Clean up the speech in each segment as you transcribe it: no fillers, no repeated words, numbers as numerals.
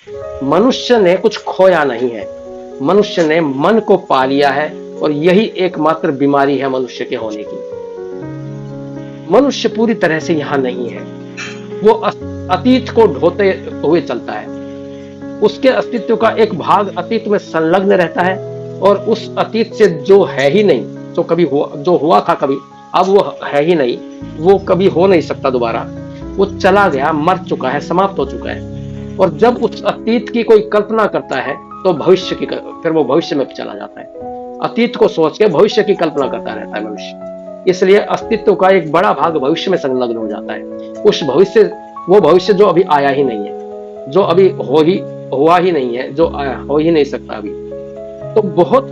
मनुष्य ने कुछ खोया नहीं है, मनुष्य ने मन को पा लिया है और यही एकमात्र बीमारी है मनुष्य के होने की। मनुष्य पूरी तरह से यहां नहीं है, वो अतीत को ढोते हुए चलता है। उसके अस्तित्व का एक भाग अतीत में संलग्न रहता है और उस अतीत से जो है ही नहीं, जो कभी हुआ, जो हुआ था कभी, अब वो है ही नहीं, वो कभी हो नहीं सकता दोबारा, वो चला गया, मर चुका है, समाप्त हो चुका है। और जब उस अतीत की कोई कल्पना करता है तो भविष्य की, फिर वो भविष्य में चला जाता है। अतीत को सोच के भविष्य की कल्पना करता रहता है मनुष्य। इसलिए अस्तित्व का एक बड़ा भाग भविष्य में संलग्न हो जाता है। उस भविष्य, वो भविष्य जो अभी आया ही नहीं है, जो अभी हुआ ही नहीं है, जो हो ही नहीं सकता अभी। तो बहुत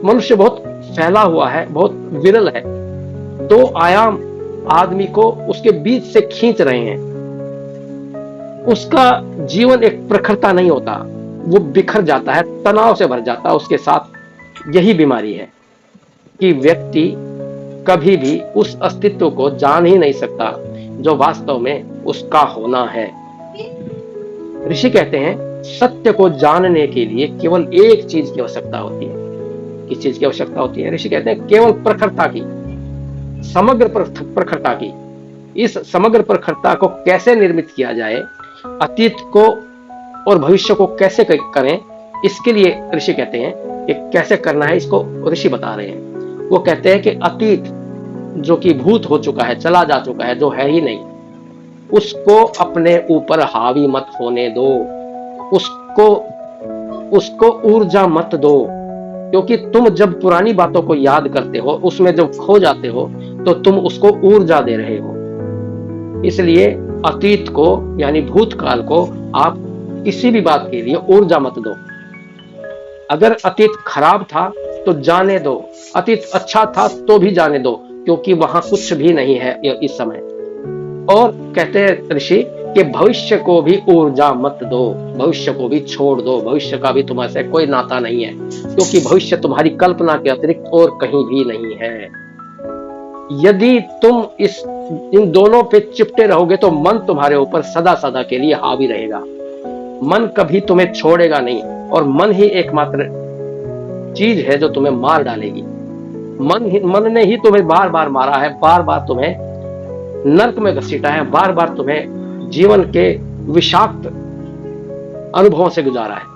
मनुष्य बहुत फैला हुआ है, बहुत विरल है। दो आयाम आदमी को उसके बीच से खींच रहे हैं। उसका जीवन एक प्रखरता नहीं होता, वो बिखर जाता है, तनाव से भर जाता है। उसके साथ यही बीमारी है कि व्यक्ति कभी भी उस अस्तित्व को जान ही नहीं सकता जो वास्तव में उसका होना है। ऋषि कहते हैं सत्य को जानने के लिए केवल एक चीज की आवश्यकता होती है। किस चीज की आवश्यकता होती है? ऋषि कहते हैं केवल प्रखरता की, समग्र प्रखरता की। इस समग्र प्रखरता को कैसे निर्मित किया जाए, अतीत को और भविष्य को कैसे करें, इसके लिए ऋषि कहते हैं कि कैसे करना है, इसको ऋषि बता रहे हैं। वो कहते हैं कि अतीत जो कि भूत हो चुका है, चला जा चुका है, जो है ही नहीं, उसको अपने ऊपर हावी मत होने दो, उसको ऊर्जा मत दो। क्योंकि तुम जब पुरानी बातों को याद करते हो, उसमें जब खो जाते हो, तो तुम उसको ऊर्जा दे रहे हो। इसलिए अतीत को यानी भूतकाल को आप किसी भी बात के लिए ऊर्जा मत दो। अगर अतीत खराब था तो जाने दो, अतीत अच्छा था तो भी जाने दो, क्योंकि वहां कुछ भी नहीं है इस समय। और कहते हैं ऋषि कि भविष्य को भी ऊर्जा मत दो, भविष्य को भी छोड़ दो, भविष्य का भी तुम्हारे से कोई नाता नहीं है, क्योंकि भविष्य तुम्हारी कल्पना के अतिरिक्त और कहीं भी नहीं है। यदि तुम इन दोनों पे चिपटे रहोगे तो मन तुम्हारे ऊपर सदा सदा के लिए हावी रहेगा। मन कभी तुम्हें छोड़ेगा नहीं, और मन ही एकमात्र चीज है जो तुम्हें मार डालेगी। मन ने ही तुम्हें बार बार मारा है, बार बार तुम्हें नर्क में घसीटा है, बार बार तुम्हें जीवन के विषाक्त अनुभवों से गुजारा है।